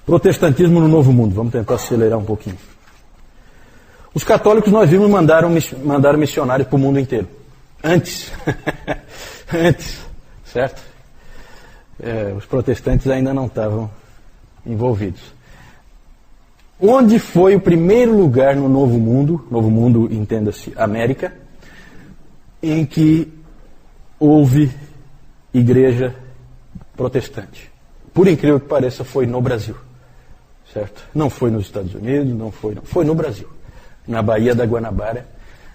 Protestantismo no Novo Mundo. Vamos tentar acelerar um pouquinho. Os católicos, nós vimos, mandaram missionários para o mundo inteiro. Antes. Certo? Os protestantes ainda não estavam envolvidos. Onde foi o primeiro lugar no Novo Mundo, entenda-se, América, em que houve igreja protestante? Por incrível que pareça, foi no Brasil. Certo? Não foi nos Estados Unidos, não foi no Brasil. Na Baía da Guanabara,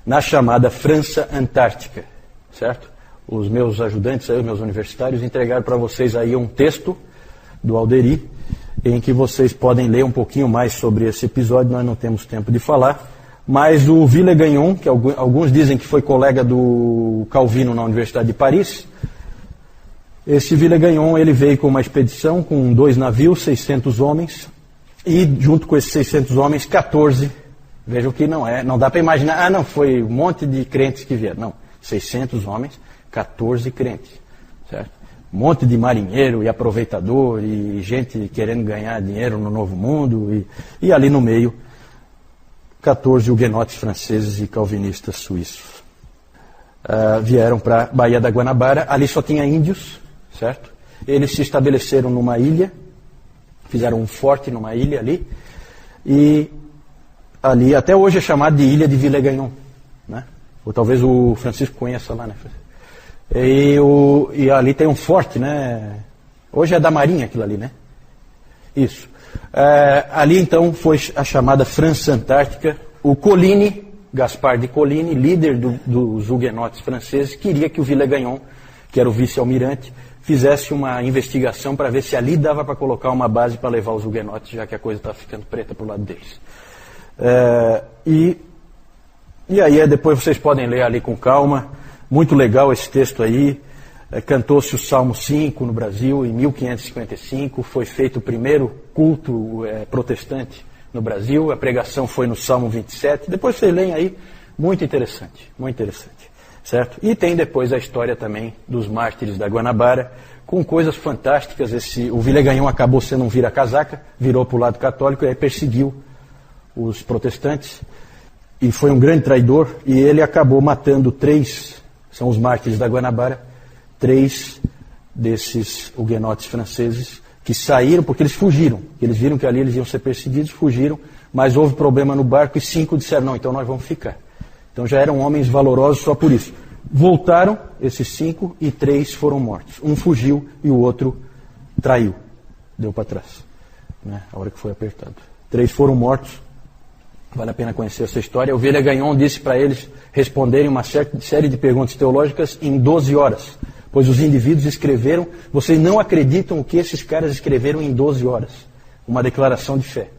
na chamada França Antártica. Certo? Os meus ajudantes, os meus universitários, entregaram para vocês aí um texto do Alderi, em que vocês podem ler um pouquinho mais sobre esse episódio. Nós não temos tempo de falar, mas o Villegagnon, que alguns dizem que foi colega do Calvino na Universidade de Paris, esse Villegagnon, ele veio com uma expedição com 2 navios, 600 homens, e junto com esses 600 homens, 14, vejam que não dá para imaginar, não, foi um monte de crentes que vieram, não, 600 homens, 14 crentes, certo? Um monte de marinheiro e aproveitador e gente querendo ganhar dinheiro no Novo Mundo e ali no meio 14 huguenotes franceses e calvinistas suíços. Vieram para a Baía da Guanabara, ali só tinha índios, certo? Eles se estabeleceram numa ilha, fizeram um forte numa ilha ali, e ali até hoje é chamado de Ilha de Villegagnon, né? Ou talvez o Francisco conheça lá, né? E ali tem um forte, né? Hoje é da Marinha aquilo ali, né? Isso. Ali então foi a chamada França Antártica. O Coligny, Gaspar de Coligny, líder dos huguenotes franceses, queria que o Villegagnon, que era o vice-almirante, fizesse uma investigação para ver se ali dava para colocar uma base para levar os huguenotes, já que a coisa estava ficando preta para o lado deles. E aí depois vocês podem ler ali com calma. Muito legal esse texto aí. Cantou-se o Salmo 5 no Brasil em 1555. Foi feito o primeiro culto protestante no Brasil. A pregação foi no Salmo 27. Depois vocês leem aí. Muito interessante. Muito interessante. Certo? E tem depois a história também dos mártires da Guanabara, com coisas fantásticas. O Villegagnon acabou sendo um vira-casaca, virou para o lado católico e aí perseguiu os protestantes. E foi um grande traidor. E ele acabou matando 3, são os mártires da Guanabara, 3 desses huguenotes franceses que saíram, porque eles fugiram. Eles viram que ali eles iam ser perseguidos, fugiram, mas houve problema no barco e 5 disseram, não, então nós vamos ficar. Então já eram homens valorosos só por isso. Voltaram esses 5 e 3 foram mortos. Um fugiu e o outro traiu. Deu para trás, né? A hora que foi apertado. 3 foram mortos. Vale a pena conhecer essa história. O Villegagnon disse para eles responderem uma série de perguntas teológicas em 12 horas. Pois os indivíduos escreveram, vocês não acreditam o que esses caras escreveram em 12 horas. Uma declaração de fé.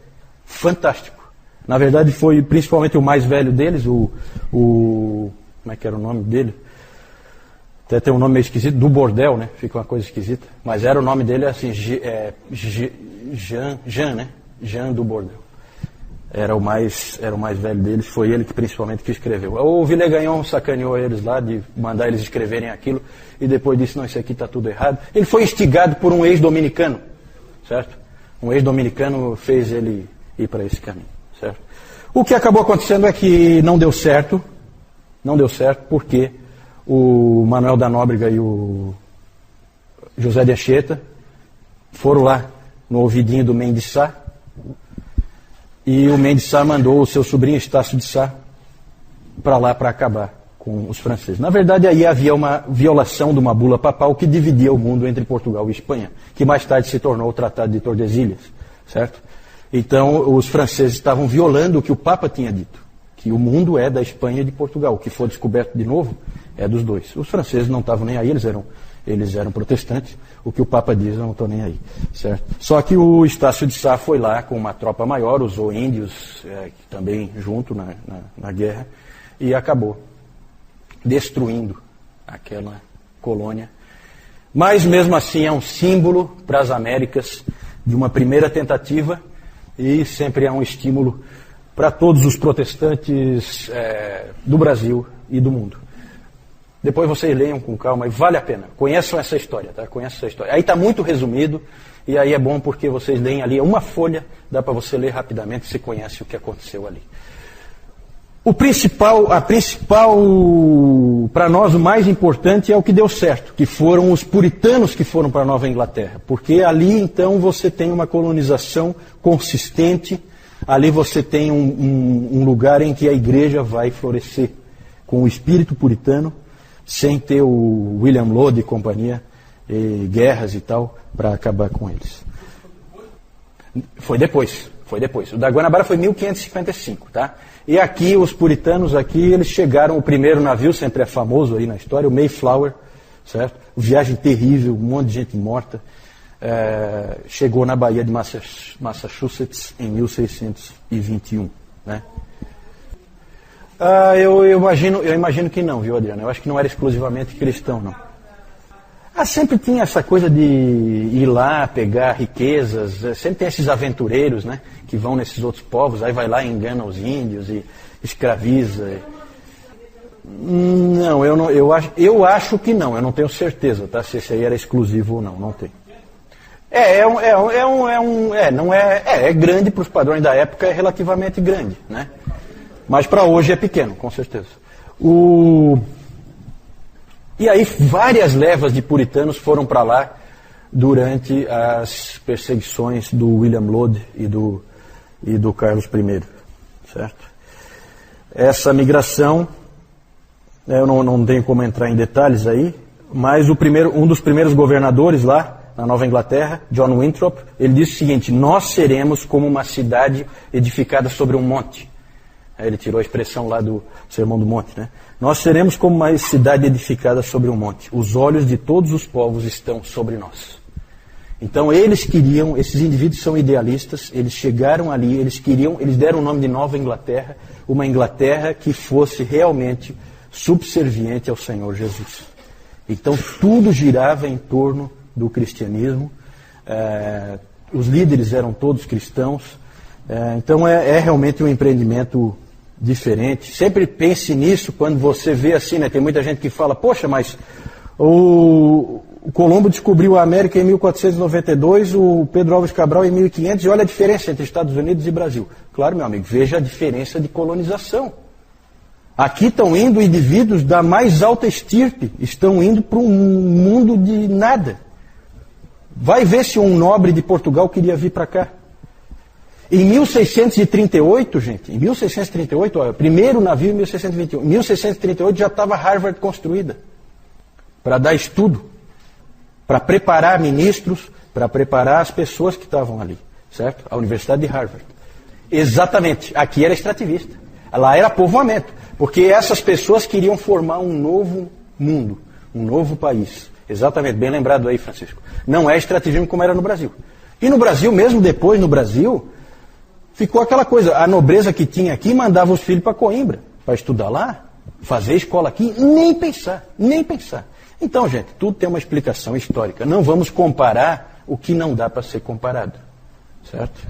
Fantástico. Na verdade foi principalmente o mais velho deles, como é que era o nome dele? Até tem um nome meio esquisito, do Bordel, né? Fica uma coisa esquisita. Mas era o nome dele assim, Jean, né? Jean do Bordel. Era o mais velho deles, foi ele que principalmente que escreveu. O Villegagnon sacaneou eles lá de mandar eles escreverem aquilo e depois disse, não, isso aqui está tudo errado. Ele foi instigado por um ex-dominicano, certo? Um ex-dominicano fez ele ir para esse caminho, certo? O que acabou acontecendo é que não deu certo porque o Manuel da Nóbrega e o José de Anchieta foram lá no ouvidinho do Mendes Sá, e o Mendes Sá mandou o seu sobrinho Estácio de Sá para lá para acabar com os franceses. Na verdade, aí havia uma violação de uma bula papal que dividia o mundo entre Portugal e Espanha, que mais tarde se tornou o Tratado de Tordesilhas, certo? Então, os franceses estavam violando o que o Papa tinha dito, que o mundo é da Espanha e de Portugal. O que for descoberto de novo é dos dois. Os franceses não estavam nem aí, eles eram protestantes. O que o Papa diz, eu não estou nem aí, certo? Só que o Estácio de Sá foi lá com uma tropa maior, usou índios também junto na guerra, e acabou destruindo aquela colônia. Mas mesmo assim é um símbolo para as Américas de uma primeira tentativa e sempre é um estímulo para todos os protestantes do Brasil e do mundo. Depois vocês leiam com calma e vale a pena. Conheçam essa história, tá? Conheçam essa história. Aí está muito resumido E aí é bom porque vocês leem ali uma folha, dá para você ler rapidamente, você conhece o que aconteceu ali. A principal, para nós, o mais importante é o que deu certo, que foram os puritanos que foram para a Nova Inglaterra. Porque ali, então, você tem uma colonização consistente, ali você tem um lugar em que a igreja vai florescer, com o espírito puritano, sem ter o William Laud e companhia, e guerras e tal, para acabar com eles. Foi depois. O da Guanabara foi 1555, tá? E aqui, os puritanos aqui, eles chegaram, o primeiro navio, sempre é famoso aí na história, o Mayflower, certo? Viagem terrível, um monte de gente morta. Chegou na Baía de Massachusetts em 1621, né? Eu imagino que não, viu, Adriano? Eu acho que não era exclusivamente cristão, não. Sempre tinha essa coisa de ir lá, pegar riquezas, sempre tem esses aventureiros, né, que vão nesses outros povos, aí vai lá e engana os índios e escraviza. Não, eu acho que não, eu não tenho certeza, tá, se esse aí era exclusivo ou não, não tem. É grande para os padrões da época, é relativamente grande, né, mas para hoje é pequeno, com certeza. E aí várias levas de puritanos foram para lá durante as perseguições do William Laud e do Carlos I, certo? Essa migração, eu não tenho como entrar em detalhes aí, mas um dos primeiros governadores lá na Nova Inglaterra, John Winthrop, ele disse o seguinte: nós seremos como uma cidade edificada sobre um monte. Ele tirou a expressão lá do Sermão do Monte, né? Nós seremos como uma cidade edificada sobre um monte. Os olhos de todos os povos estão sobre nós. Então eles queriam, esses indivíduos são idealistas, eles chegaram ali, eles deram o nome de Nova Inglaterra, uma Inglaterra que fosse realmente subserviente ao Senhor Jesus. Então tudo girava em torno do cristianismo, os líderes eram todos cristãos, então é realmente um empreendimento diferente. Sempre pense nisso quando você vê assim, né? Tem muita gente que fala, poxa, mas o Colombo descobriu a América em 1492, o Pedro Álvares Cabral em 1500, e olha a diferença entre Estados Unidos e Brasil. Claro, meu amigo, veja a diferença de colonização. Aqui estão indo indivíduos da mais alta estirpe, estão indo para um mundo de nada. Vai ver se um nobre de Portugal queria vir para cá. Em 1638, gente, primeiro navio em 1621. Em 1638 já estava Harvard construída para dar estudo, para preparar ministros, para preparar as pessoas que estavam ali, certo? A Universidade de Harvard. Exatamente, aqui era extrativista. Lá era povoamento, porque essas pessoas queriam formar um novo mundo, um novo país. Exatamente, bem lembrado aí, Francisco. Não é extrativismo como era no Brasil. E no Brasil, mesmo depois no Brasil, ficou aquela coisa, a nobreza que tinha aqui mandava os filhos para Coimbra, para estudar lá, fazer escola aqui, nem pensar. Então, gente, tudo tem uma explicação histórica. Não vamos comparar o que não dá para ser comparado, certo?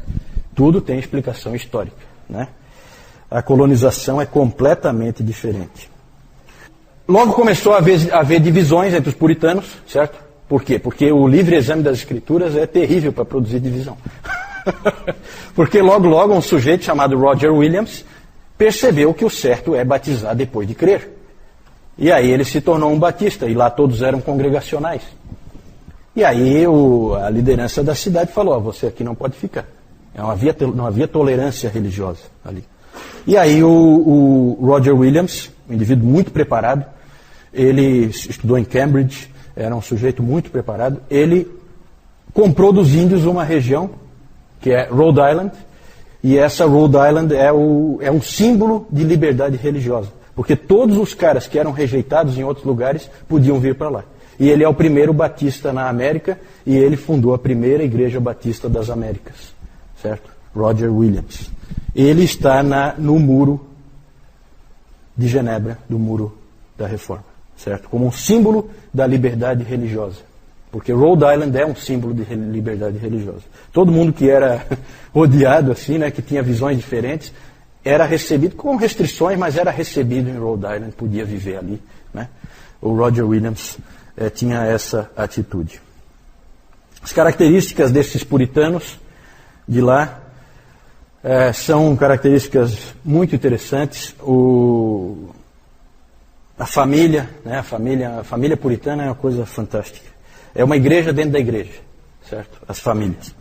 Tudo tem explicação histórica, né? A colonização é completamente diferente. Logo começou a haver divisões entre os puritanos, certo? Por quê? Porque o livre exame das escrituras é terrível para produzir divisão. Porque logo um sujeito chamado Roger Williams percebeu que o certo é batizar depois de crer. E aí ele se tornou um batista, e lá todos eram congregacionais. E aí a liderança da cidade falou, você aqui não pode ficar. Não havia tolerância religiosa ali. E aí o Roger Williams, um indivíduo muito preparado, ele estudou em Cambridge, era um sujeito muito preparado, ele comprou dos índios uma região, que é Rhode Island, e essa Rhode Island é um símbolo de liberdade religiosa, porque todos os caras que eram rejeitados em outros lugares podiam vir para lá. E ele é o primeiro batista na América, e ele fundou a primeira igreja batista das Américas, certo? Roger Williams. Ele está no muro de Genebra, do muro da Reforma, certo? Como um símbolo da liberdade religiosa. Porque Rhode Island é um símbolo de liberdade religiosa. Todo mundo que era odiado assim, né, que tinha visões diferentes, era recebido com restrições, mas era recebido em Rhode Island, podia viver ali, né? O Roger Williams tinha essa atitude. As características desses puritanos de lá são características muito interessantes. A família, né? A família puritana é uma coisa fantástica. É uma igreja dentro da igreja, certo? As famílias.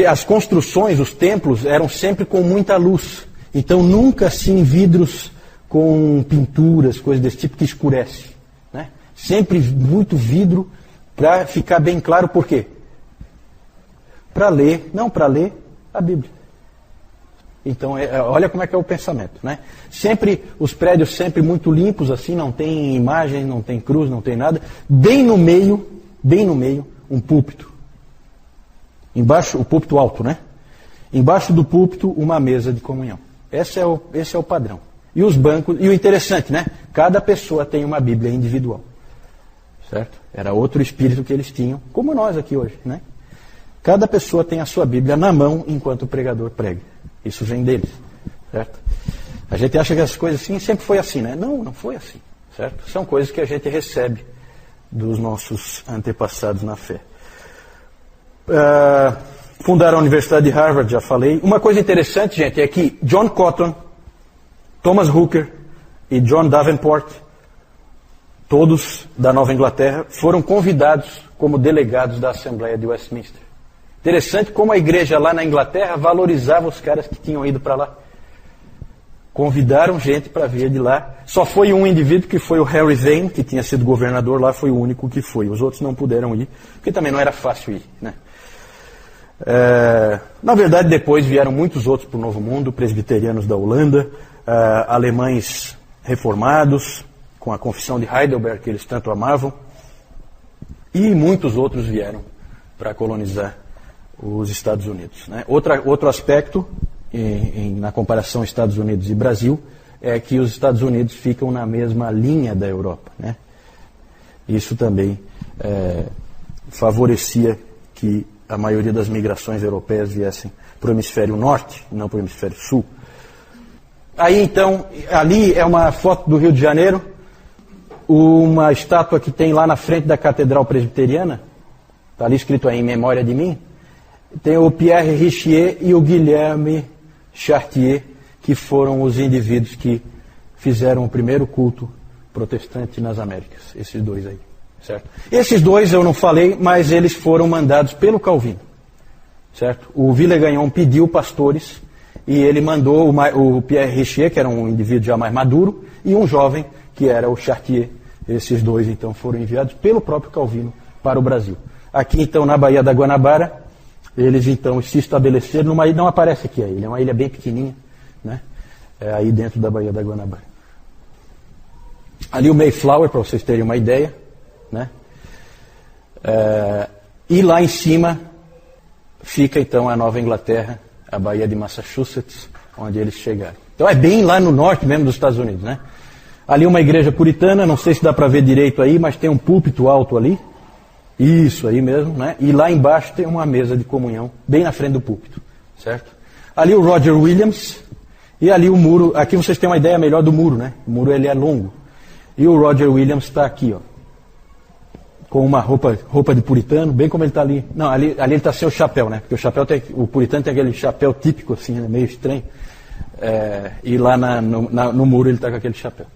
As construções, os templos, eram sempre com muita luz. Então nunca assim vidros com pinturas, coisas desse tipo que escurece, né? Sempre muito vidro para ficar bem claro por quê? Para ler a Bíblia. Então, olha como é que é o pensamento, né? Sempre, os prédios sempre muito limpos, assim, não tem imagem, não tem cruz, não tem nada. Bem no meio, um púlpito. Embaixo, o púlpito alto, né? Embaixo do púlpito, uma mesa de comunhão. Esse é o padrão. E os bancos, e o interessante, né? Cada pessoa tem uma Bíblia individual. Certo? Era outro espírito que eles tinham, como nós aqui hoje, né? Cada pessoa tem a sua Bíblia na mão enquanto o pregador prega. Isso vem deles, certo? A gente acha que as coisas assim sempre foi assim, né? Não foi assim, certo? São coisas que a gente recebe dos nossos antepassados na fé. Fundaram a Universidade de Harvard, já falei. Uma coisa interessante, gente, é que John Cotton, Thomas Hooker e John Davenport, todos da Nova Inglaterra, foram convidados como delegados da Assembleia de Westminster. Interessante como a igreja lá na Inglaterra valorizava os caras que tinham ido para lá. Convidaram gente para vir de lá. Só foi um indivíduo, que foi o Harry Vane, que tinha sido governador lá, foi o único que foi. Os outros não puderam ir, porque também não era fácil ir, né? Na verdade, depois vieram muitos outros para o Novo Mundo, presbiterianos da Holanda, alemães reformados, com a confissão de Heidelberg, que eles tanto amavam, e muitos outros vieram para colonizar os Estados Unidos, né? Outro aspecto, na comparação Estados Unidos e Brasil, é que os Estados Unidos ficam na mesma linha da Europa, né? Isso também favorecia que a maioria das migrações europeias viessem para o hemisfério norte, não para o hemisfério sul. Aí então, ali é uma foto do Rio de Janeiro, uma estátua que tem lá na frente da Catedral Presbiteriana, está ali escrito aí, em memória de mim. Tem o Pierre Richier e o Guilherme Chartier, que foram os indivíduos que fizeram o primeiro culto protestante nas Américas. Esses dois aí, certo? Esses dois eu não falei, mas eles foram mandados pelo Calvino, certo? O Villegagnon pediu pastores e ele mandou o Pierre Richier, que era um indivíduo já mais maduro, e um jovem, que era o Chartier. Esses dois, então, foram enviados pelo próprio Calvino para o Brasil. Aqui, então, na Baía da Guanabara, eles, então, se estabeleceram numa ilha, não aparece aqui a ilha, é uma ilha bem pequenininha, né? Aí dentro da Baía da Guanabara. Ali o Mayflower, para vocês terem uma ideia, né? E lá em cima fica, então, a Nova Inglaterra, a Baía de Massachusetts, onde eles chegaram. Então, é bem lá no norte mesmo dos Estados Unidos, né? Ali uma igreja puritana, não sei se dá para ver direito aí, mas tem um púlpito alto ali. Isso aí mesmo, né? E lá embaixo tem uma mesa de comunhão, bem na frente do púlpito, certo? Ali o Roger Williams, e ali o muro, aqui vocês têm uma ideia melhor do muro, né? O muro ele é longo. E o Roger Williams está aqui, ó, com uma roupa de puritano, bem como ele está ali. Não, ali ele está sem o chapéu, né? Porque o puritano tem aquele chapéu típico, assim, né? Meio estranho. E lá no muro ele está com aquele chapéu.